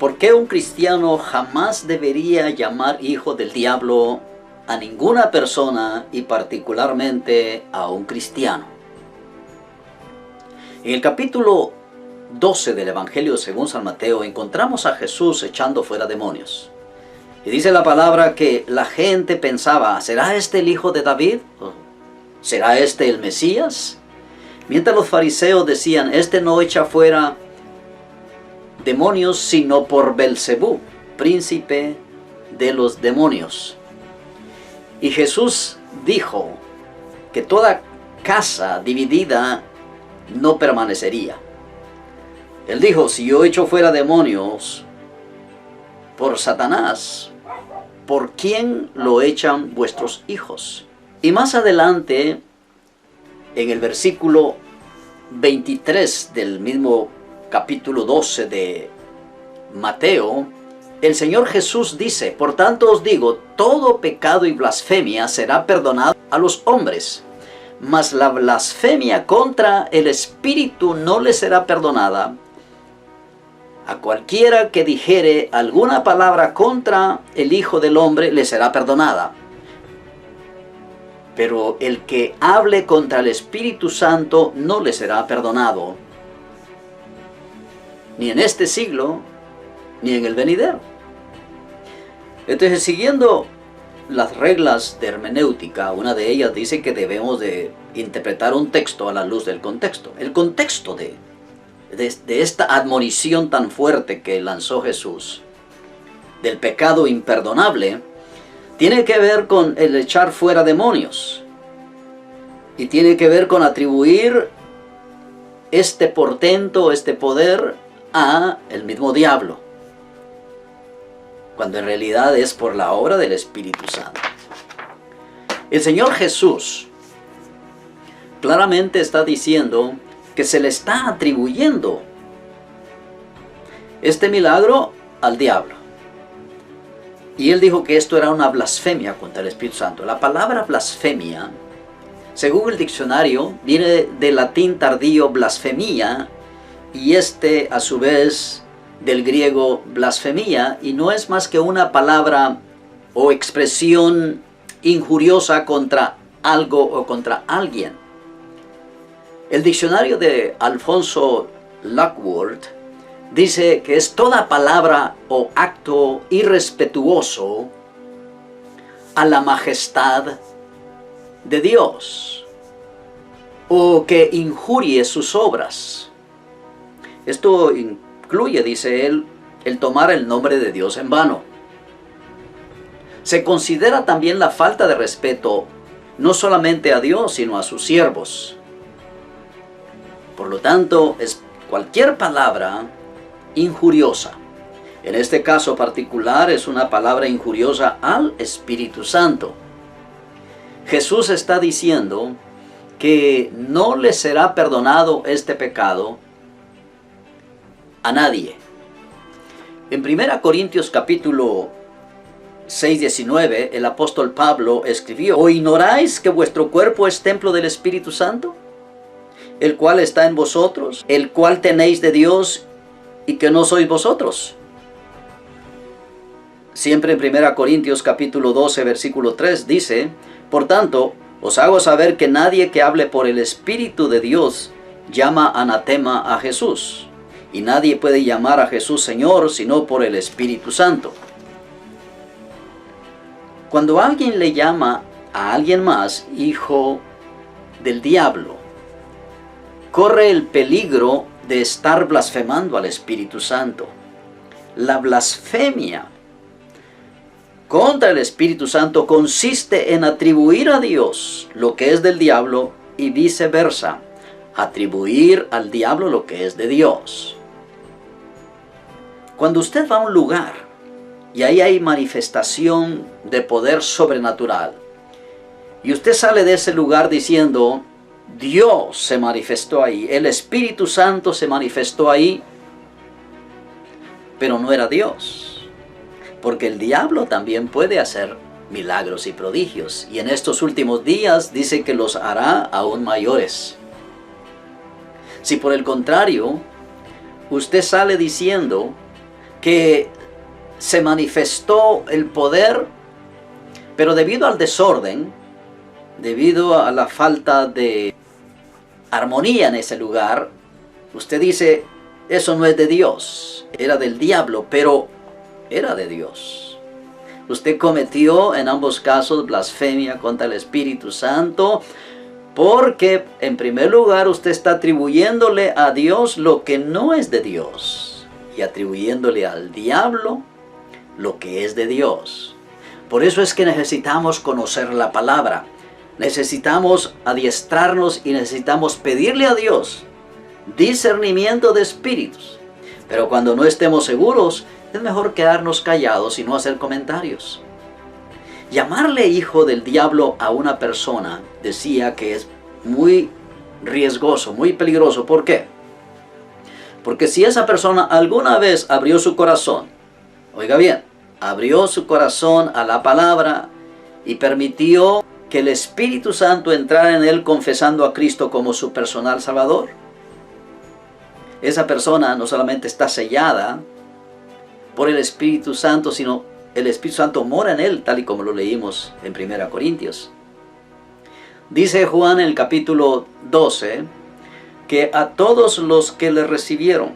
¿Por qué un cristiano jamás debería llamar hijo del diablo a ninguna persona y particularmente a un cristiano? En el capítulo 12 del Evangelio según San Mateo encontramos a Jesús echando fuera demonios. Y dice la palabra que la gente pensaba, ¿será este el hijo de David? ¿Será este el Mesías? Mientras los fariseos decían, este no echa fuera demonios sino por Belcebú, príncipe de los demonios. Y Jesús dijo que toda casa dividida no permanecería. Él dijo, si yo echo fuera demonios por Satanás, ¿por quién lo echan vuestros hijos? Y más adelante, en el versículo 23 del mismo capítulo 12 de Mateo, el Señor Jesús dice, por tanto os digo, todo pecado y blasfemia será perdonado a los hombres, mas la blasfemia contra el Espíritu no le será perdonada. A cualquiera que dijere alguna palabra contra el Hijo del Hombre le será perdonada. Pero el que hable contra el Espíritu Santo no le será perdonado, ni en este siglo, ni en el venidero. Entonces, siguiendo las reglas de hermenéutica, una de ellas dice que debemos de interpretar un texto a la luz del contexto. El contexto de esta admonición tan fuerte que lanzó Jesús, del pecado imperdonable, tiene que ver con el echar fuera demonios. Y tiene que ver con atribuir este portento, este poder, a el mismo diablo, cuando en realidad es por la obra del Espíritu Santo. El Señor Jesús claramente está diciendo que se le está atribuyendo este milagro al diablo. Y él dijo que esto era una blasfemia contra el Espíritu Santo. La palabra blasfemia, según el diccionario, viene del latín tardío blasfemia, y a su vez del griego blasfemia, y no es más que una palabra o expresión injuriosa contra algo o contra alguien. El diccionario de Alfonso Lockwood dice que es toda palabra o acto irrespetuoso a la majestad de Dios o que injurie sus obras. Esto incluye, dice él, el tomar el nombre de Dios en vano. Se considera también la falta de respeto no solamente a Dios, sino a sus siervos. Por lo tanto, es cualquier palabra injuriosa. En este caso particular es una palabra injuriosa al Espíritu Santo. Jesús está diciendo que no le será perdonado este pecado a nadie. En 1 Corintios capítulo 6:19, el apóstol Pablo escribió, ¿o ignoráis que vuestro cuerpo es templo del Espíritu Santo, el cual está en vosotros, el cual tenéis de Dios y que no sois vosotros? Siempre en 1 Corintios capítulo 12, versículo 3 dice, por tanto, os hago saber que nadie que hable por el Espíritu de Dios llama anatema a Jesús. Y nadie puede llamar a Jesús Señor sino por el Espíritu Santo. Cuando alguien le llama a alguien más hijo del diablo, corre el peligro de estar blasfemando al Espíritu Santo. La blasfemia contra el Espíritu Santo consiste en atribuir a Dios lo que es del diablo y viceversa, atribuir al diablo lo que es de Dios. Cuando usted va a un lugar y ahí hay manifestación de poder sobrenatural y usted sale de ese lugar diciendo, Dios se manifestó ahí, el Espíritu Santo se manifestó ahí, pero no era Dios, porque el diablo también puede hacer milagros y prodigios, y en estos últimos días dice que los hará aún mayores. Si por el contrario, usted sale diciendo que se manifestó el poder, pero debido al desorden, debido a la falta de armonía en ese lugar, usted dice, eso no es de Dios, era del diablo, pero era de Dios. Usted cometió en ambos casos blasfemia contra el Espíritu Santo, porque en primer lugar usted está atribuyéndole a Dios lo que no es de Dios y atribuyéndole al diablo lo que es de Dios. Por eso es que necesitamos conocer la palabra, necesitamos adiestrarnos y necesitamos pedirle a Dios discernimiento de espíritus. Pero cuando no estemos seguros, es mejor quedarnos callados y no hacer comentarios. Llamarle hijo del diablo a una persona, decía que es muy riesgoso, muy peligroso. ¿Por qué? Porque si esa persona alguna vez abrió su corazón, oiga bien, abrió su corazón a la palabra y permitió que el Espíritu Santo entrara en él confesando a Cristo como su personal Salvador, esa persona no solamente está sellada por el Espíritu Santo, sino el Espíritu Santo mora en él, tal y como lo leímos en 1 Corintios. Dice Juan en el capítulo 12, que a todos los que le recibieron,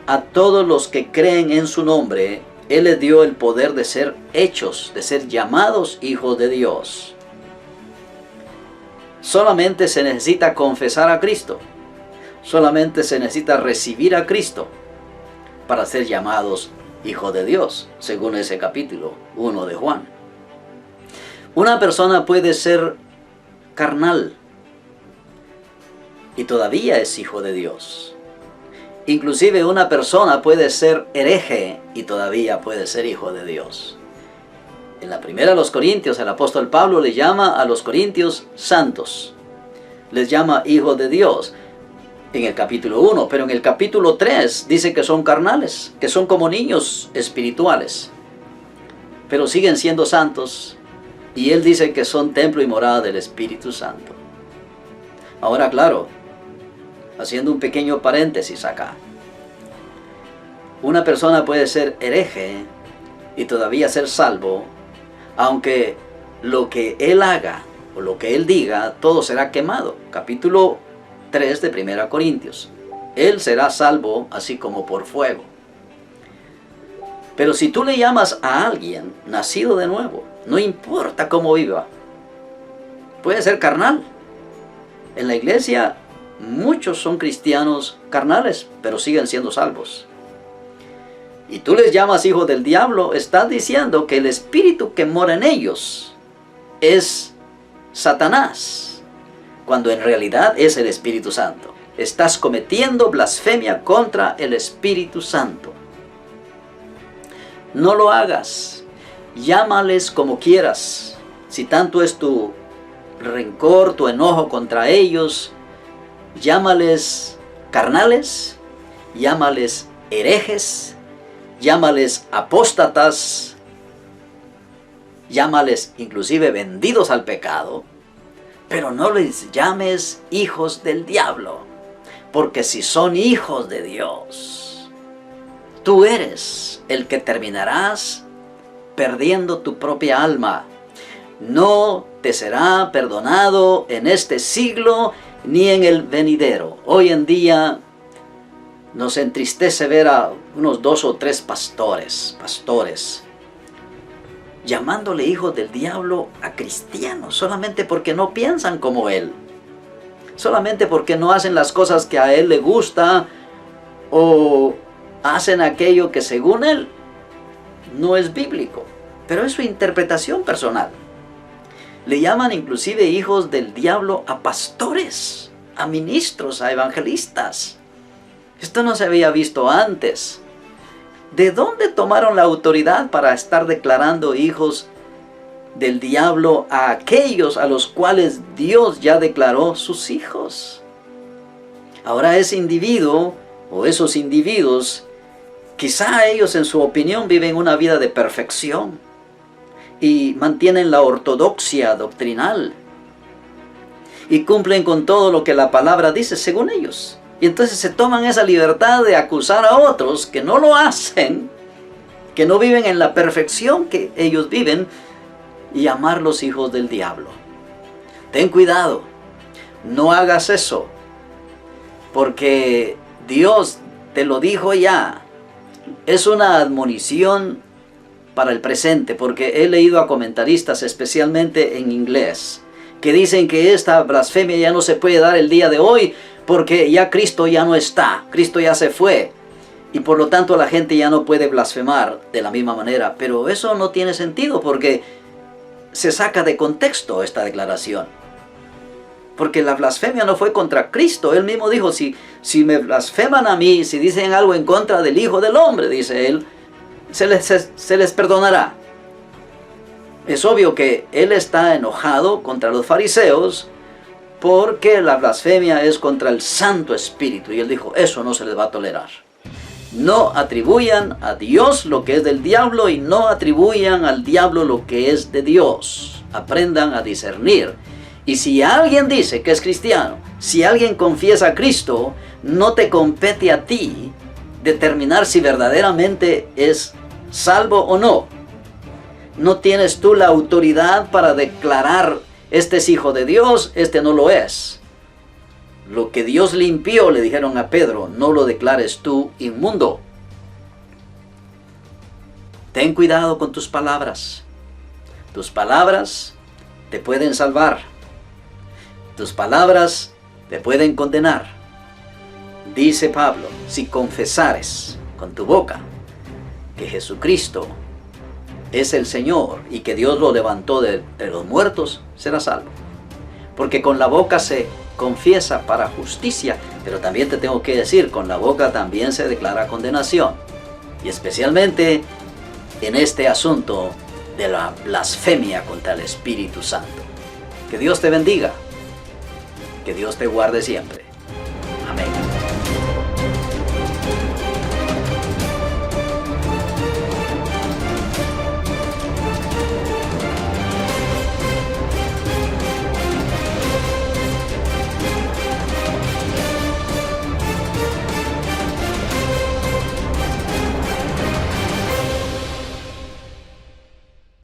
a todos los que creen en su nombre, Él les dio el poder de ser hechos, de ser llamados hijos de Dios. Solamente se necesita confesar a Cristo, solamente se necesita recibir a Cristo para ser llamados hijo de Dios, según ese capítulo 1 de Juan. Una persona puede ser carnal y todavía es hijo de Dios. Inclusive una persona puede ser hereje y todavía puede ser hijo de Dios. En la primera de los Corintios, el apóstol Pablo le llama a los corintios santos. Les llama hijos de Dios en el capítulo 1, pero en el capítulo 3 dice que son carnales, que son como niños espirituales, pero siguen siendo santos, y él dice que son templo y morada del Espíritu Santo. Ahora, claro, haciendo un pequeño paréntesis acá, una persona puede ser hereje y todavía ser salvo, aunque lo que él haga o lo que él diga, todo será quemado. Capítulo 3 de 1 Corintios. Él será salvo así como por fuego. Pero si tú le llamas a alguien nacido de nuevo, no importa cómo viva, puede ser carnal. En la iglesia muchos son cristianos carnales, pero siguen siendo salvos. Y tú les llamas hijos del diablo, estás diciendo que el espíritu que mora en ellos es Satanás, cuando en realidad es el Espíritu Santo. Estás cometiendo blasfemia contra el Espíritu Santo. No lo hagas. Llámales como quieras. Si tanto es tu rencor, tu enojo contra ellos, llámales carnales, llámales herejes, llámales apóstatas, llámales inclusive vendidos al pecado, pero no les llames hijos del diablo, porque si son hijos de Dios, tú eres el que terminarás perdiendo tu propia alma. No te será perdonado en este siglo ni en el venidero. Hoy en día nos entristece ver a unos 2 o 3 pastores llamándole hijos del diablo a cristianos, solamente porque no piensan como él, solamente porque no hacen las cosas que a él le gusta, o hacen aquello que según él no es bíblico, pero es su interpretación personal. Le llaman inclusive hijos del diablo a pastores, a ministros, a evangelistas. Esto no se había visto antes. ¿De dónde tomaron la autoridad para estar declarando hijos del diablo a aquellos a los cuales Dios ya declaró sus hijos? Ahora ese individuo o esos individuos, quizá ellos en su opinión viven una vida de perfección y mantienen la ortodoxia doctrinal y cumplen con todo lo que la palabra dice según ellos. Y entonces se toman esa libertad de acusar a otros que no lo hacen que no viven en la perfección que ellos viven, y llamarlos hijos del diablo. Ten cuidado, no hagas eso, porque Dios te lo dijo ya. Es una admonición para el presente, porque he leído a comentaristas, especialmente en inglés, que dicen que esta blasfemia ya no se puede dar el día de hoy, porque ya Cristo ya no está, Cristo ya se fue, y por lo tanto la gente ya no puede blasfemar de la misma manera. Pero eso no tiene sentido, porque se saca de contexto esta declaración. Porque la blasfemia no fue contra Cristo. Él mismo dijo, si me blasfeman a mí, si dicen algo en contra del Hijo del Hombre, dice él, se les perdonará. Es obvio que él está enojado contra los fariseos, porque la blasfemia es contra el Santo Espíritu. Y él dijo, eso no se les va a tolerar. No atribuyan a Dios lo que es del diablo, y no atribuyan al diablo lo que es de Dios. Aprendan a discernir. Y si alguien dice que es cristiano, si alguien confiesa a Cristo, no te compete a ti determinar si verdaderamente es salvo o no. No tienes tú la autoridad para declarar, este es hijo de Dios, este no lo es. Lo que Dios limpió, le dijeron a Pedro, no lo declares tú inmundo. Ten cuidado con tus palabras. Tus palabras te pueden salvar. Tus palabras te pueden condenar. Dice Pablo, si confesares con tu boca que Jesucristo es el Señor y que Dios lo levantó de los muertos, serás salvo. Porque con la boca se confiesa para justicia, pero también te tengo que decir, con la boca también se declara condenación. Y especialmente en este asunto de la blasfemia contra el Espíritu Santo. Que Dios te bendiga. Que Dios te guarde siempre.